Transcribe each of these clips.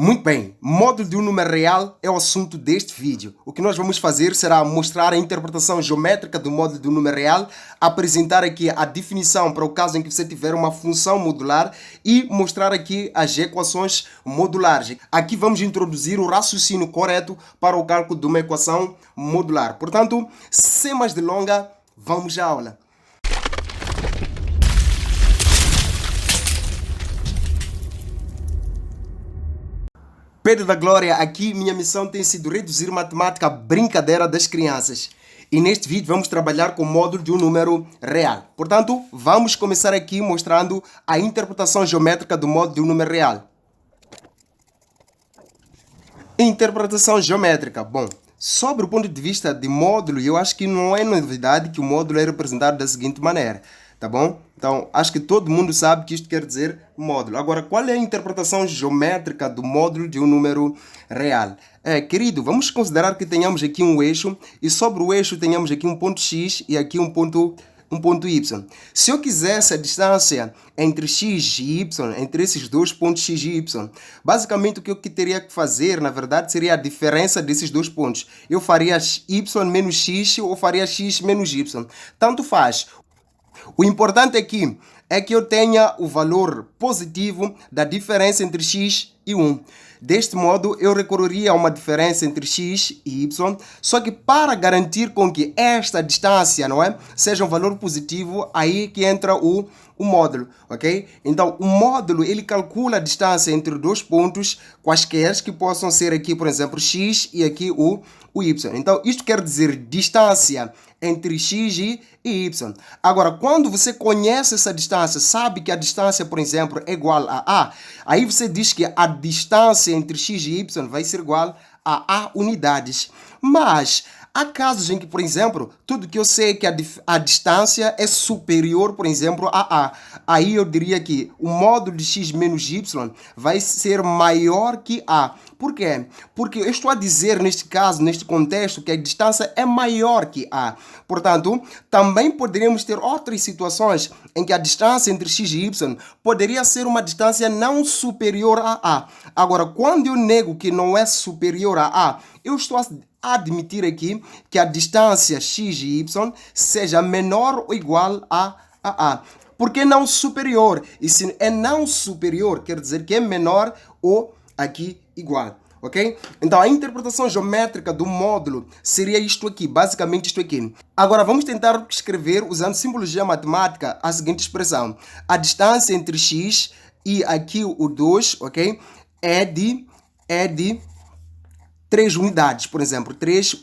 Muito bem, módulo de um número real é o assunto deste vídeo. O que nós vamos fazer será mostrar a interpretação geométrica do módulo de um número real, apresentar aqui a definição para o caso em que você tiver uma função modular e mostrar aqui as equações modulares. Aqui vamos introduzir o raciocínio correto para o cálculo de uma equação modular. Portanto, sem mais delongas, vamos à aula. Pedro da Glória, aqui minha missão tem sido reduzir matemática à brincadeira das crianças. E neste vídeo vamos trabalhar com o módulo de um número real. Portanto, vamos começar aqui mostrando a interpretação geométrica do módulo de um número real. Interpretação geométrica. Bom, sobre o ponto de vista de módulo, eu acho que não é novidade que o módulo é representado da seguinte maneira. Tá bom? Então, acho que todo mundo sabe que isto quer dizer módulo. Agora, qual é a interpretação geométrica do módulo de um número real? Querido, vamos considerar que tenhamos aqui um eixo e sobre o eixo tenhamos aqui um ponto X e aqui um ponto Y. Se eu quisesse a distância entre X e Y, entre esses dois pontos X e Y, basicamente o que eu teria que fazer, na verdade, seria a diferença desses dois pontos. Eu faria Y menos X ou faria X menos Y. Tanto faz. O importante aqui é que eu tenha o valor positivo da diferença entre x e 1. Deste modo, eu recorreria a uma diferença entre x e y, só que para garantir com que esta distância, não é, seja um valor positivo, aí que entra o módulo, ok? Então, o módulo, ele calcula a distância entre dois pontos quaisquer que possam ser aqui, por exemplo, x e aqui o y. Então, isto quer dizer distância entre x e y. Agora, quando você conhece essa distância, sabe que a distância, por exemplo, é igual a A, aí você diz que a distância entre x e y vai ser igual a unidades. Mas há casos em que, por exemplo, tudo que eu sei é que a distância é superior, por exemplo, a A. Aí eu diria que o módulo de x menos y vai ser maior que A. Por quê? Porque eu estou a dizer, neste caso, neste contexto, que a distância é maior que A. Portanto, também poderíamos ter outras situações em que a distância entre x e y poderia ser uma distância não superior a A. Agora, quando eu nego que não é superior a A, eu estou a admitir aqui que a distância x e y seja menor ou igual a A. Por que não superior? E se é não superior, quer dizer que é menor ou aqui igual, ok? Então, a interpretação geométrica do módulo seria isto aqui, basicamente isto aqui. Agora, vamos tentar escrever, usando simbologia matemática, a seguinte expressão. A distância entre x e aqui o 2, ok? É de 3 unidades, por exemplo, 3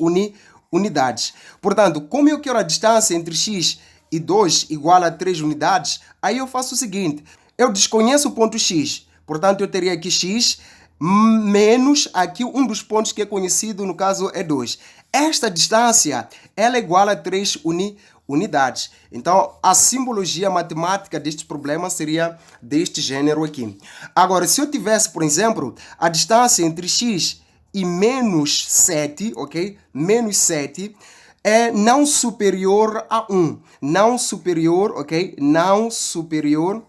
unidades. Portanto, como eu quero a distância entre x e 2 igual a 3 unidades, aí eu faço o seguinte, eu desconheço o ponto x, portanto, eu teria aqui x menos aqui um dos pontos que é conhecido, no caso é 2. Esta distância, ela é igual a 3 unidades. Então, a simbologia matemática deste problema seria deste gênero aqui. Agora, se eu tivesse, por exemplo, a distância entre x e menos 7, ok? Menos 7 é não superior a 1. Não superior, ok? Não superior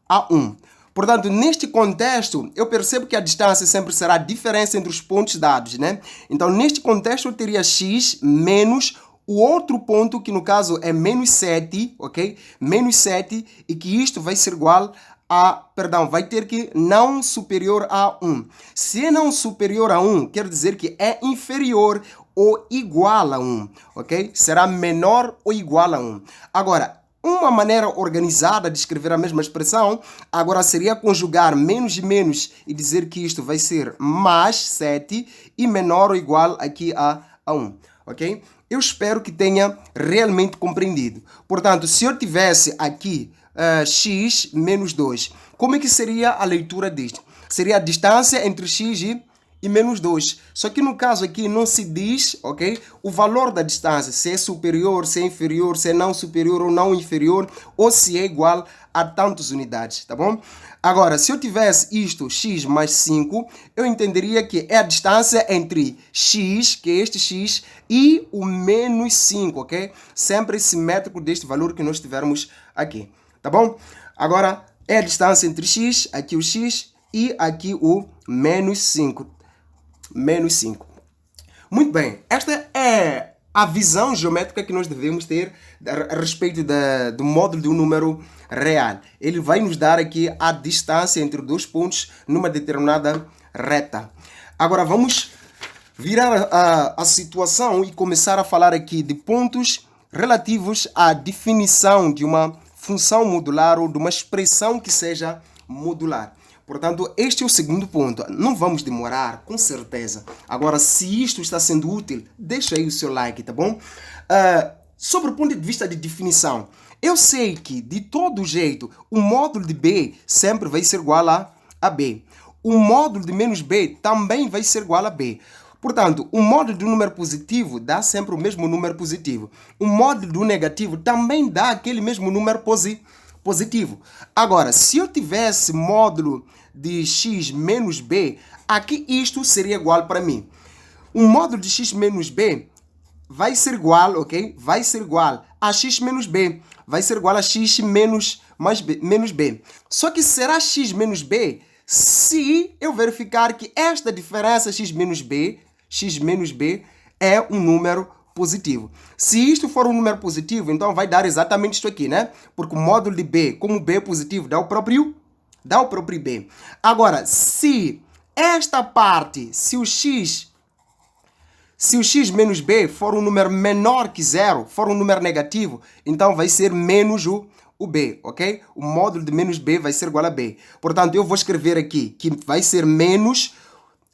a 1. Portanto, neste contexto, eu percebo que a distância sempre será a diferença entre os pontos dados, né? Então, neste contexto, eu teria x menos o outro ponto, que no caso é menos 7, ok? Menos 7, e que isto vai ser igual vai ter que não superior a 1. Se é não superior a 1, quer dizer que é inferior ou igual a 1, ok? Será menor ou igual a 1. Agora, uma maneira organizada de escrever a mesma expressão, agora seria conjugar menos e menos e dizer que isto vai ser mais 7 e menor ou igual aqui a 1, ok? Eu espero que tenha realmente compreendido. Portanto, se eu tivesse aqui x menos 2, como é que seria a leitura disto? Seria a distância entre x e menos 2. Só que no caso aqui não se diz, ok, o valor da distância, se é superior, se é inferior, se é não superior ou não inferior, ou se é igual a tantas unidades, tá bom? Agora, se eu tivesse isto, x mais 5, eu entenderia que é a distância entre x, que é este x, e o menos 5, ok? Sempre simétrico deste valor que nós tivermos aqui, tá bom? Agora, É a distância entre x, aqui o x, e aqui o menos 5. Menos 5. Muito bem, esta é a visão geométrica que nós devemos ter a respeito do módulo de um número real. Ele vai nos dar aqui a distância entre dois pontos numa determinada reta. Agora vamos virar a situação e começar a falar aqui de pontos relativos à definição de uma função modular ou de uma expressão que seja modular. Portanto, este é o segundo ponto. Não vamos demorar, com certeza. Agora, se isto está sendo útil, deixa aí o seu like, tá bom? Sobre o ponto de vista de definição, eu sei que, de todo jeito, o módulo de B sempre vai ser igual a B. O módulo de menos B também vai ser igual a B. Portanto, o módulo de um número positivo dá sempre o mesmo número positivo. O módulo do negativo também dá aquele mesmo número positivo. Agora, se eu tivesse módulo de x menos b, aqui isto seria igual para mim. O módulo de x menos b vai ser igual, ok? Vai ser igual a x menos b. Vai ser igual a x menos b. Só que será x menos b se eu verificar que esta diferença x menos b é um número positivo. Se isto for um número positivo, então vai dar exatamente isto aqui, né? Porque o módulo de b, como b é positivo, dá o próprio b. Agora, se esta parte, se o x menos b for um número menor que zero, for um número negativo, então vai ser menos o b, ok? O módulo de menos b vai ser igual a b. Portanto, eu vou escrever aqui que vai ser menos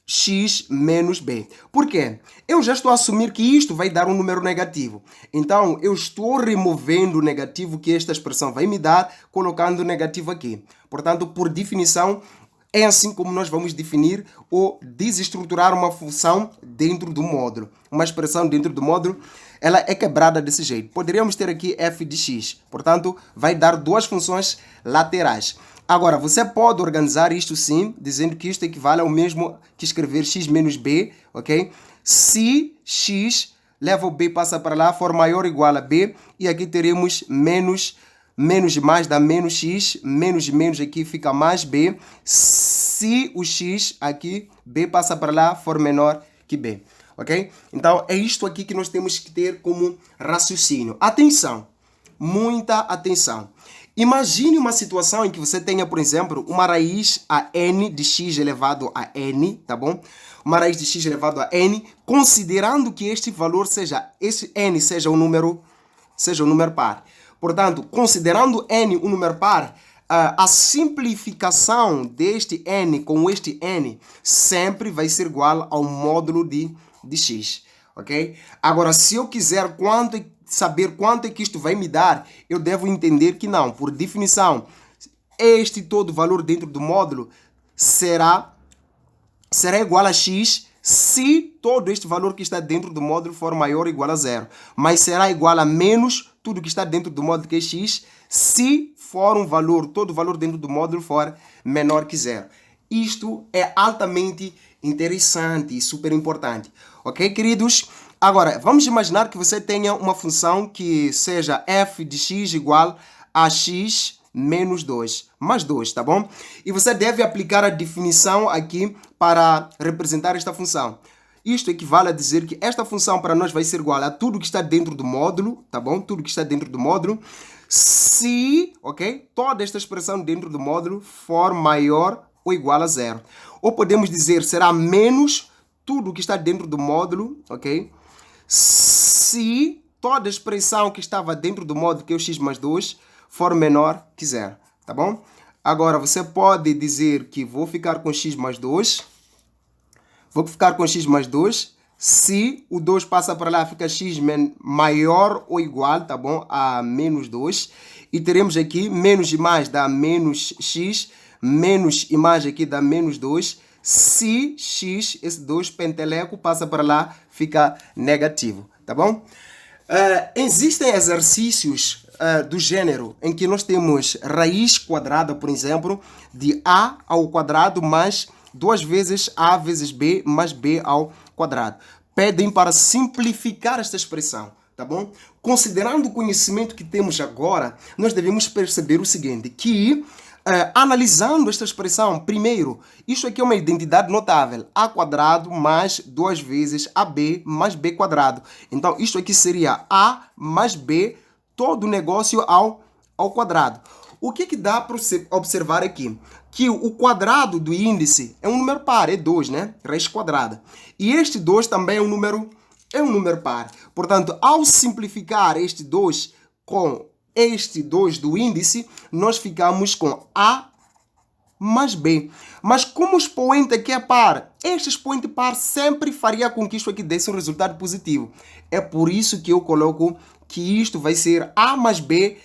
x menos b. Por quê? Eu já estou a assumir que isto vai dar um número negativo. Então, eu estou removendo o negativo que esta expressão vai me dar, colocando o negativo aqui. Portanto, por definição, é assim como nós vamos definir ou desestruturar uma função dentro do módulo. Uma expressão dentro do módulo, ela é quebrada desse jeito. Poderíamos ter aqui f de x. Portanto, vai dar duas funções laterais. Agora, você pode organizar isto sim, dizendo que isto equivale ao mesmo que escrever x menos b, ok? Se x leva o b passa para lá, for maior ou igual a b, e aqui teremos menos de mais dá menos x, menos de menos aqui fica mais b. Se o x aqui, b passa para lá, for menor que b, ok? Então, é isto aqui que nós temos que ter como raciocínio. Atenção, muita atenção. Imagine uma situação em que você tenha, por exemplo, uma raiz a n de x elevado a n, tá bom? Uma raiz de x elevado a n, considerando que este valor esse n seja um número par. Portanto, considerando n um número par, a simplificação deste n com este n sempre vai ser igual ao módulo de x, ok? Agora, se eu quiser saber quanto é que isto vai me dar, eu devo entender que não, por definição, este todo valor dentro do módulo será igual a x se todo este valor que está dentro do módulo for maior ou igual a zero. Mas será igual a menos tudo que está dentro do módulo que é x se for todo o valor dentro do módulo for menor que zero. Isto é altamente interessante e super importante. Ok, queridos? Agora, vamos imaginar que você tenha uma função que seja f de x igual a x menos 2, mais 2, tá bom? E você deve aplicar a definição aqui para representar esta função. Isto equivale a dizer que esta função para nós vai ser igual a tudo que está dentro do módulo, tá bom? Tudo que está dentro do módulo, se, ok? Toda esta expressão dentro do módulo for maior ou igual a zero. Ou podemos dizer será menos tudo que está dentro do módulo, ok? Se toda a expressão que estava dentro do módulo, que é o x mais 2, for menor que zero, tá bom? Agora, você pode dizer que vou ficar com x mais 2. Vou ficar com x mais 2. Se o 2 passa para lá, fica x maior ou igual, tá bom? A menos 2. E teremos aqui menos e mais dá menos x. Menos e mais aqui dá menos 2. Se x, esse 2 penteleco, passa para lá, fica negativo, tá bom? Existem exercícios do gênero em que nós temos raiz quadrada, por exemplo, de a ao quadrado mais 2 vezes a vezes b mais b ao quadrado. Pedem para simplificar esta expressão, tá bom? Considerando o conhecimento que temos agora, nós devemos perceber o seguinte, que Analisando esta expressão, primeiro, isto aqui é uma identidade notável. A quadrado mais 2 vezes AB mais B quadrado. Então, isto aqui seria A mais B, todo o negócio ao quadrado. O que dá para observar aqui? Que o quadrado do índice é um número par, é 2, né? Raiz quadrada. E este 2 também é um número par. Portanto, ao simplificar este 2 com este 2 do índice, nós ficamos com A mais B. Mas como o expoente aqui é par, este expoente par sempre faria com que isto aqui desse um resultado positivo. É por isso que eu coloco que isto vai ser A mais B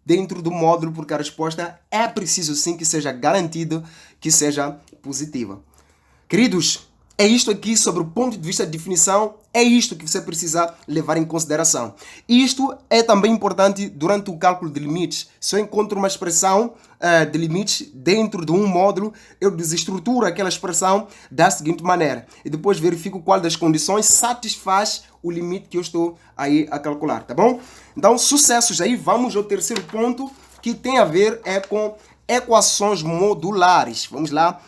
dentro do módulo, porque a resposta é preciso sim que seja garantido que seja positiva. Queridos, é isto aqui sobre o ponto de vista de definição, é isto que você precisa levar em consideração. Isto é também importante durante o cálculo de limites. Se eu encontro uma expressão de limites dentro de um módulo, eu desestruturo aquela expressão da seguinte maneira e depois verifico qual das condições satisfaz o limite que eu estou aí a calcular, tá bom? Então, sucessos aí, vamos ao terceiro ponto que tem a ver com equações modulares. Vamos lá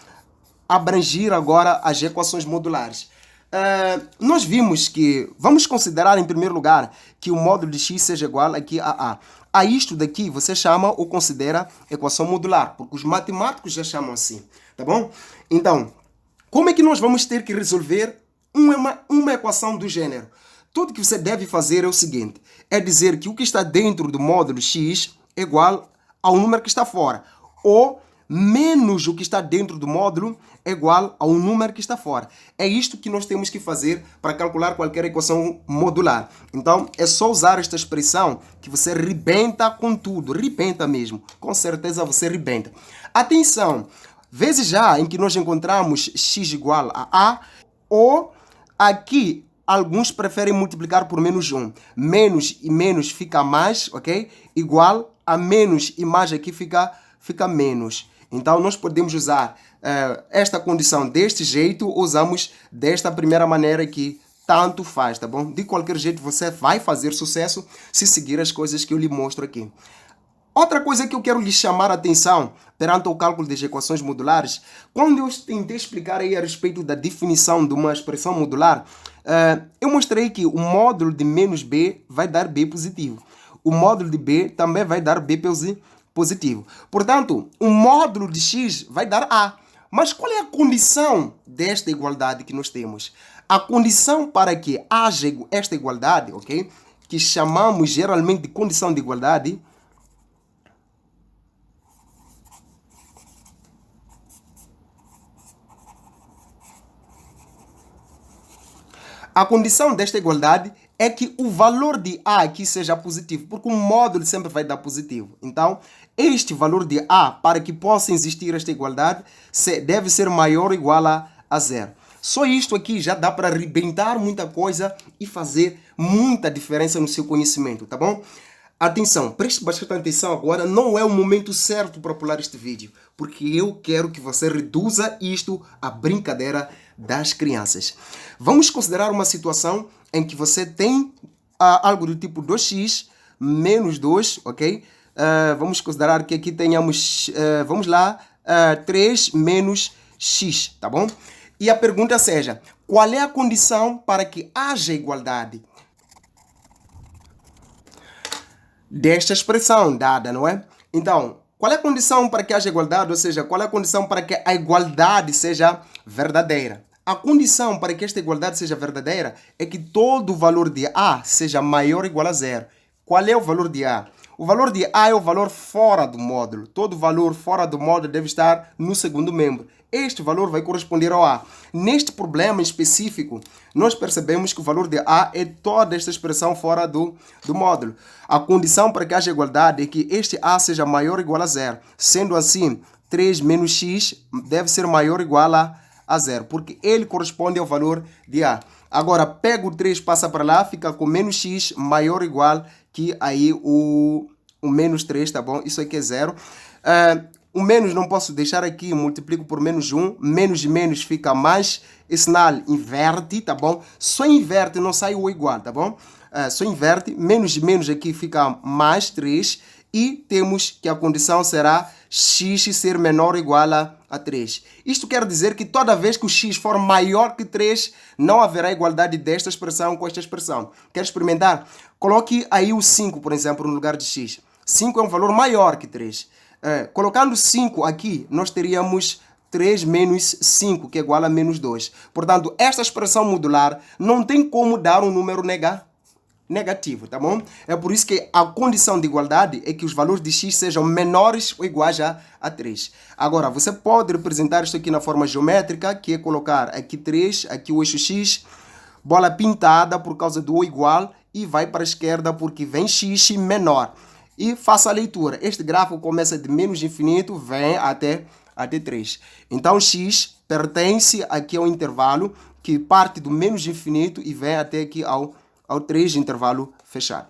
abrangir agora as equações modulares. Nós vimos que, vamos considerar em primeiro lugar que o módulo de x seja igual aqui a A. A isto daqui você chama ou considera equação modular, porque os matemáticos já chamam assim, tá bom? Então, como é que nós vamos ter que resolver uma equação do gênero? Tudo que você deve fazer é o seguinte, é dizer que o que está dentro do módulo x é igual ao número que está fora, ou menos o que está dentro do módulo é igual ao número que está fora. É isto que nós temos que fazer para calcular qualquer equação modular. Então, é só usar esta expressão que você rebenta com tudo. Rebenta mesmo. Com certeza você rebenta. Atenção! Vezes já em que nós encontramos x igual a A, ou aqui alguns preferem multiplicar por menos 1. Menos e menos fica mais, ok? Igual a menos e mais aqui fica menos. Então, nós podemos usar esta condição deste jeito, usamos desta primeira maneira que tanto faz, tá bom? De qualquer jeito, você vai fazer sucesso se seguir as coisas que eu lhe mostro aqui. Outra coisa que eu quero lhe chamar a atenção perante o cálculo das equações modulares, quando eu tentei explicar aí a respeito da definição de uma expressão modular, eu mostrei que o módulo de menos b vai dar b positivo. O módulo de b também vai dar b positivo. Portanto, o módulo de x vai dar A. Mas qual é a condição desta igualdade que nós temos? A condição para que haja esta igualdade, ok? Que chamamos geralmente de condição de igualdade, a condição desta igualdade é que o valor de A aqui seja positivo, porque o módulo sempre vai dar positivo. Então, este valor de A, para que possa existir esta igualdade, deve ser maior ou igual a zero. Só isto aqui já dá para arrebentar muita coisa e fazer muita diferença no seu conhecimento, tá bom? Atenção, preste bastante atenção agora, não é o momento certo para pular este vídeo, porque eu quero que você reduza isto à brincadeira das crianças. Vamos considerar uma situação em que você tem algo do tipo 2x menos 2, ok? Vamos considerar que aqui tenhamos, 3 menos x, tá bom? E a pergunta seja, qual é a condição para que haja igualdade desta expressão dada, não é? Então, qual é a condição para que haja igualdade? Ou seja, qual é a condição para que a igualdade seja verdadeira? A condição para que esta igualdade seja verdadeira é que todo o valor de A seja maior ou igual a zero. Qual é o valor de A? O valor de A é o valor fora do módulo. Todo valor fora do módulo deve estar no segundo membro. Este valor vai corresponder ao A. Neste problema específico, nós percebemos que o valor de A é toda esta expressão fora do módulo. A condição para que haja igualdade é que este A seja maior ou igual a zero. Sendo assim, 3 menos x deve ser maior ou igual a zero, porque ele corresponde ao valor de A. Agora, pega o 3, passa para lá, fica com menos x maior ou igual que aí o menos 3, tá bom? Isso aqui é zero. O menos não posso deixar aqui, multiplico por menos 1, menos de menos fica mais, esse sinal inverte, tá bom? Só inverte, não sai o igual, tá bom? Só inverte, menos de menos aqui fica mais 3, e temos que a condição será x ser menor ou igual a 3. Isto quer dizer que toda vez que o x for maior que 3, não haverá igualdade desta expressão com esta expressão. Quer experimentar? Coloque aí o 5, por exemplo, no lugar de x. 5 é um valor maior que 3. Colocando 5 aqui, nós teríamos 3 menos 5, que é igual a menos 2. Portanto, esta expressão modular não tem como dar um número negativo, tá bom? É por isso que a condição de igualdade é que os valores de x sejam menores ou iguais a 3. Agora, você pode representar isto aqui na forma geométrica, que é colocar aqui 3, aqui o eixo x, bola pintada por causa do ou igual, e vai para a esquerda porque vem x menor. E faça a leitura. Este gráfico começa de menos infinito, vem até 3. Então, x pertence aqui ao intervalo que parte do menos infinito e vem até aqui ao 3, intervalo fechado.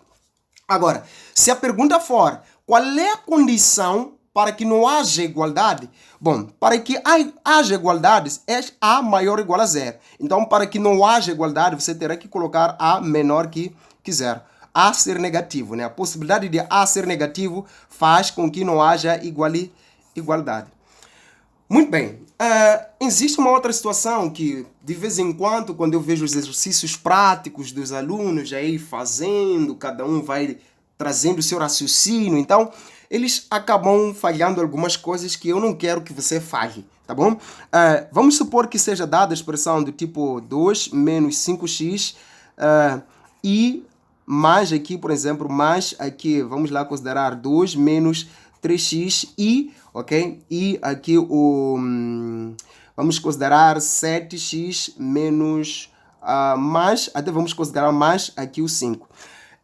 Agora, se a pergunta for qual é a condição para que não haja igualdade? Bom, para que haja igualdade, é A maior ou igual a zero. Então, para que não haja igualdade, você terá que colocar A menor que zero. A ser negativo, né? A possibilidade de A ser negativo faz com que não haja igualdade. Muito bem. Existe uma outra situação que, de vez em quando, quando eu vejo os exercícios práticos dos alunos aí fazendo, cada um vai trazendo o seu raciocínio, então eles acabam falhando algumas coisas que eu não quero que você falhe, tá bom? Vamos supor que seja dada a expressão do tipo 2 menos 5x e mais aqui, por exemplo, mais aqui, vamos lá considerar 2 menos 3x e, ok? E aqui vamos considerar 7x menos mais, até vamos considerar mais aqui o 5.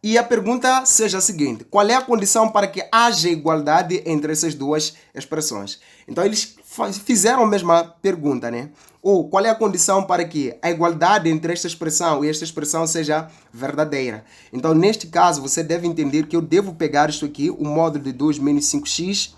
E a pergunta seja a seguinte: qual é a condição para que haja igualdade entre essas duas expressões? Então eles fizeram a mesma pergunta, né? Ou qual é a condição para que a igualdade entre esta expressão e esta expressão seja verdadeira? Então, neste caso, você deve entender que eu devo pegar isto aqui, o módulo de 2 menos 5x,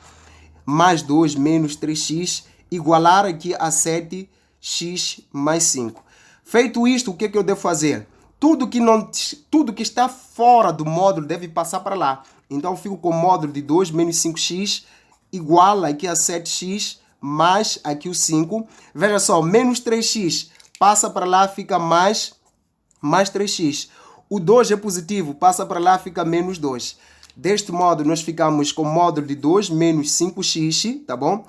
mais 2 menos 3x, igualar aqui a 7x mais 5. Feito isto, o que eu devo fazer? Tudo que está fora do módulo deve passar para lá. Então, eu fico com o módulo de 2 menos 5x, igual aqui a 7x, mais aqui o 5. Veja só, menos 3x passa para lá, fica mais 3x. O 2 é positivo, passa para lá, fica menos 2. Deste modo, nós ficamos com o módulo de 2 menos 5x, tá bom?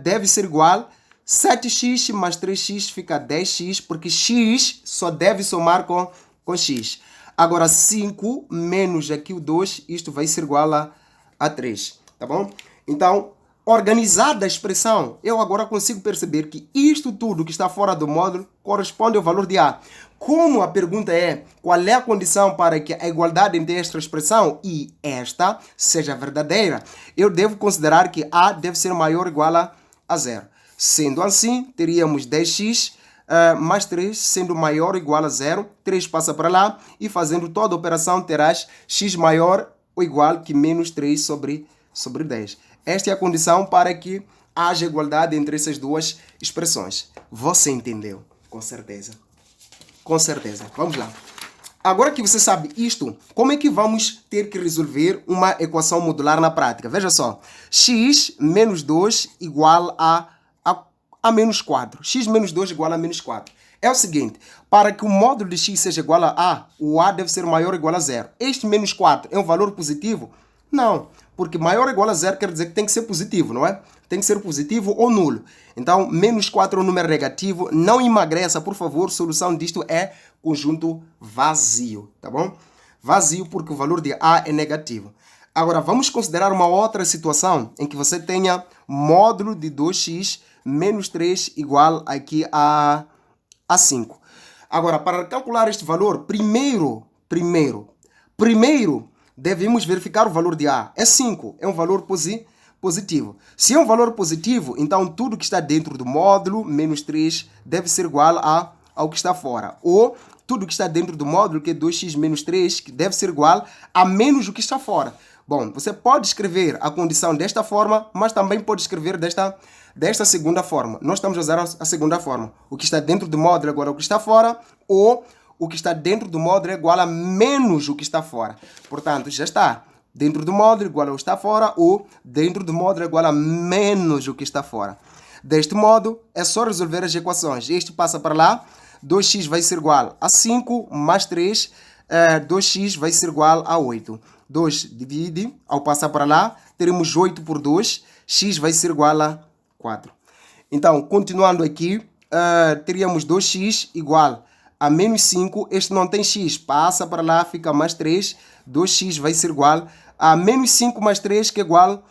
Deve ser igual 7x mais 3x fica 10x, porque x só deve somar com x. Agora, 5 menos aqui o 2, isto vai ser igual a 3, tá bom? Então, organizada a expressão, eu agora consigo perceber que isto tudo que está fora do módulo corresponde ao valor de A. Como a pergunta é qual é a condição para que a igualdade entre esta expressão e esta seja verdadeira, eu devo considerar que A deve ser maior ou igual a 0. Sendo assim, teríamos 10x mais 3 sendo maior ou igual a 0. 3 passa para lá e fazendo toda a operação terás x maior ou igual que menos 3 sobre 10. Esta é a condição para que haja igualdade entre essas duas expressões. Você entendeu? Com certeza. Com certeza. Vamos lá. Agora que você sabe isto, como é que vamos ter que resolver uma equação modular na prática? Veja só. X menos 2 igual a menos 4. X menos 2 igual a menos 4. É o seguinte, para que o módulo de x seja igual a A, o A deve ser maior ou igual a 0. Este menos 4 é um valor positivo? Não, porque maior ou igual a 0 quer dizer que tem que ser positivo, não é? Tem que ser positivo ou nulo. Então, menos 4 é um número negativo. Não emagreça, por favor. Solução disto é conjunto vazio, tá bom? Vazio porque o valor de A é negativo. Agora, vamos considerar uma outra situação em que você tenha módulo de 2x menos 3 igual aqui a 5. Agora, para calcular este valor, primeiro, devemos verificar o valor de A. É 5, é um valor positivo. Se é um valor positivo, então tudo que está dentro do módulo, menos 3, deve ser igual ao que está fora. Ou tudo que está dentro do módulo, que é 2x menos 3, que deve ser igual a menos o que está fora. Bom, você pode escrever a condição desta forma, mas também pode escrever desta segunda forma. Nós estamos a usar a segunda forma. O que está dentro do módulo é igual ao que está fora, ou o que está dentro do módulo é igual a menos o que está fora. Portanto, já está. dentro do módulo igual ao que está fora, ou dentro do módulo igual a menos o que está fora. Deste modo, é só resolver as equações. Este passa para lá, 2x vai ser igual a 5 mais 3, 2x vai ser igual a 8. 2 divide, ao passar para lá, teremos 8 por 2, x vai ser igual a 4. Então, continuando aqui, teríamos 2x igual a menos 5, este não tem x, passa para lá, fica mais 3, 2x vai ser igual a menos 5 mais 3, que é igual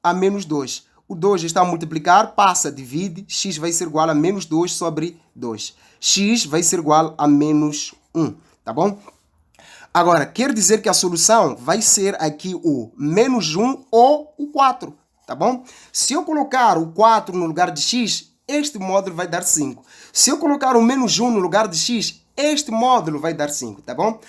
a menos 2. O 2 está a multiplicar, passa, divide, x vai ser igual a menos 2 sobre 2. X vai ser igual a menos 1, tá bom? Agora, quer dizer que a solução vai ser aqui o menos 1 ou o 4, tá bom? Se eu colocar o 4 no lugar de x, este módulo vai dar 5. Se eu colocar o menos 1 no lugar de x, este módulo vai dar 5, tá bom?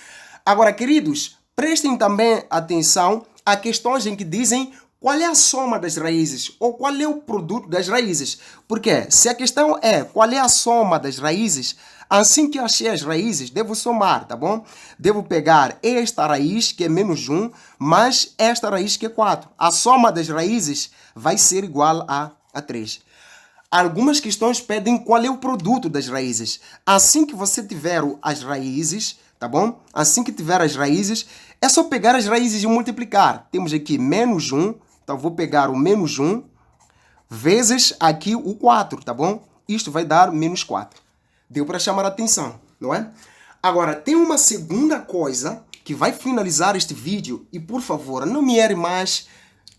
Agora, queridos, prestem também atenção a questões em que dizem qual é a soma das raízes ou qual é o produto das raízes. Porque se a questão é qual é a soma das raízes, assim que eu achei as raízes, devo somar, tá bom? Devo pegar esta raiz, que é menos 1, mais esta raiz, que é 4. A soma das raízes vai ser igual a 3. Algumas questões pedem qual é o produto das raízes. Assim que você tiver as raízes, tá bom? Assim que tiver as raízes, é só pegar as raízes e multiplicar. Temos aqui menos 1, então vou pegar o menos 1 vezes aqui o 4, tá bom? Isto vai dar menos 4. Deu para chamar a atenção, não é? Agora, tem uma segunda coisa que vai finalizar este vídeo e, por favor, não me erre mais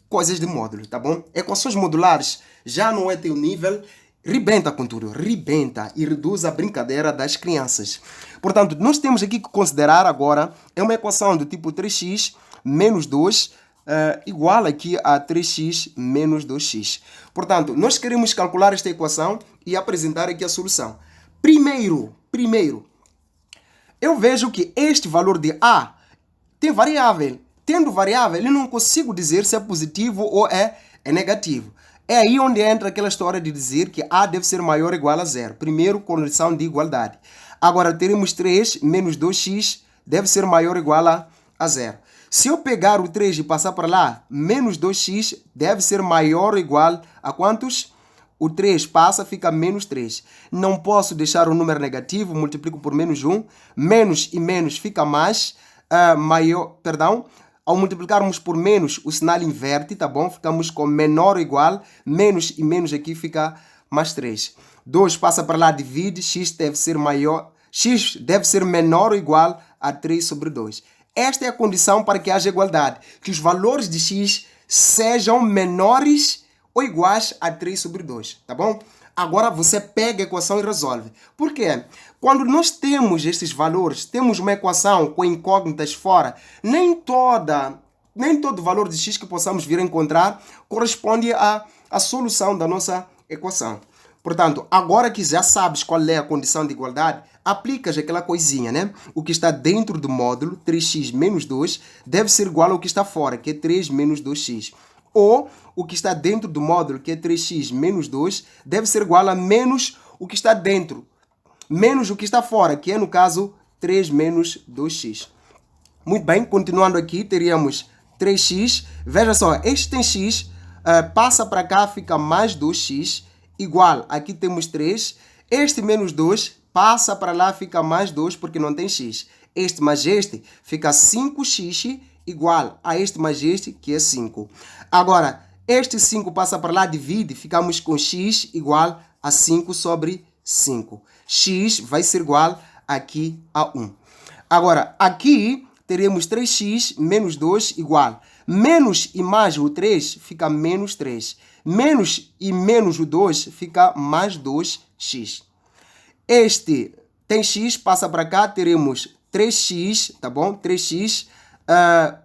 coisas de módulo, tá bom? Equações modulares já não é teu nível, rebenta com tudo, rebenta e reduz a brincadeira das crianças. Portanto, nós temos aqui que considerar agora, é uma equação do tipo 3x menos 2 igual aqui a 3x menos 2x. Portanto, nós queremos calcular esta equação e apresentar aqui a solução. Primeiro, eu vejo que este valor de A tem variável. Tendo variável, eu não consigo dizer se é positivo ou é negativo. É aí onde entra aquela história de dizer que A deve ser maior ou igual a zero. Primeiro, condição de igualdade. Agora, teremos 3 menos 2x deve ser maior ou igual a zero. Se eu pegar o 3 e passar para lá, menos 2x deve ser maior ou igual a quantos? O 3 passa, fica menos 3. Não posso deixar o número negativo, multiplico por menos 1. Menos e menos fica mais, ao multiplicarmos por menos, o sinal inverte, tá bom? Ficamos com menor ou igual, menos e menos aqui fica mais 3. 2 passa para lá, divide, x deve ser menor ou igual a 3 sobre 2. Esta é a condição para que haja igualdade, que os valores de x sejam menores ou iguais a 3 sobre 2, tá bom? Agora você pega a equação e resolve. Por quê? Quando nós temos estes valores, temos uma equação com incógnitas fora, nem todo valor de x que possamos vir a encontrar corresponde à solução da nossa equação. Portanto, agora que já sabes qual é a condição de igualdade, aplicas aquela coisinha, né? O que está dentro do módulo, 3x menos 2, deve ser igual ao que está fora, que é 3 menos 2x. Ou o que está dentro do módulo, que é 3x menos 2, deve ser igual a menos o que está dentro, menos o que está fora, que é, no caso, 3 menos 2x. Muito bem, continuando aqui, teríamos 3x. Veja só, este tem x, passa para cá, fica mais 2x, igual, aqui temos 3. Este menos 2 passa para lá, fica mais 2, porque não tem x. Este mais este fica 5x, igual a este mais este, que é 5. Agora, este 5 passa para lá, divide, ficamos com x igual a 5 sobre 5. X vai ser igual aqui a 1. Agora, aqui teremos 3x menos 2 igual. Menos e mais o 3 fica menos 3. Menos e menos o 2 fica mais 2x. Este tem x, passa para cá, teremos 3x, tá bom? 3x.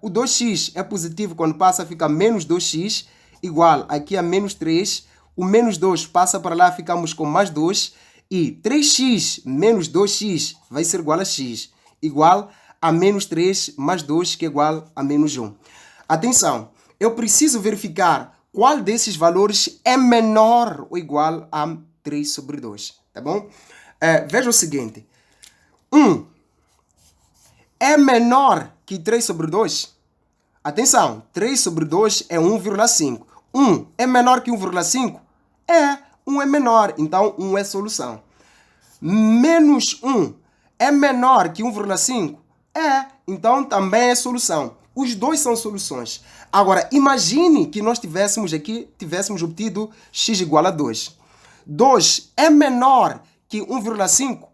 O 2x é positivo, quando passa fica menos 2x, igual aqui a menos 3. O menos 2 passa para lá, ficamos com mais 2. E 3x menos 2x vai ser igual a x, igual a menos 3 mais 2, que é igual a menos 1. Atenção, eu preciso verificar qual desses valores é menor ou igual a 3 sobre 2, tá bom? Veja o seguinte, 1 é menor que 3 sobre 2? Atenção, 3 sobre 2 é 1,5. 1 é menor que 1,5? É, 1 é menor, então 1 é solução. Menos 1 é menor que 1,5? É, então também é solução. Os dois são soluções. Agora, imagine que nós tivéssemos obtido x igual a 2. 2 é menor que 1,5?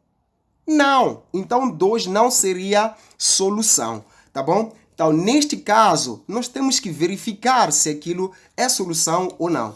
Não. Então, 2 não seria solução, tá bom? Então, neste caso, nós temos que verificar se aquilo é solução ou não.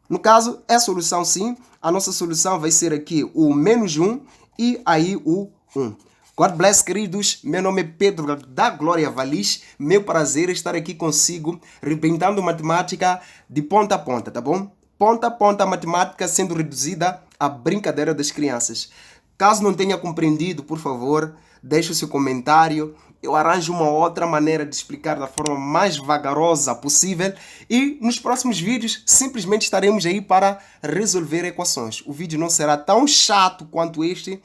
No caso, é solução sim. A nossa solução vai ser aqui o menos 1 e aí o 1. God bless, queridos. Meu nome é Pedro da Glória Valis. Meu prazer estar aqui consigo, rebentando matemática de ponta a ponta, tá bom? Ponta a ponta a matemática sendo reduzida à brincadeira das crianças. Caso não tenha compreendido, por favor, deixe o seu comentário. Eu arranjo uma outra maneira de explicar da forma mais vagarosa possível. E nos próximos vídeos, simplesmente estaremos aí para resolver equações. O vídeo não será tão chato quanto este,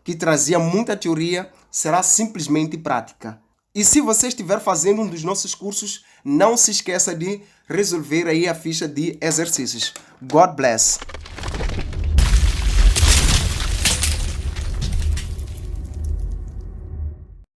que trazia muita teoria, será simplesmente prática. E se você estiver fazendo um dos nossos cursos, não se esqueça de resolver aí a ficha de exercícios. God bless!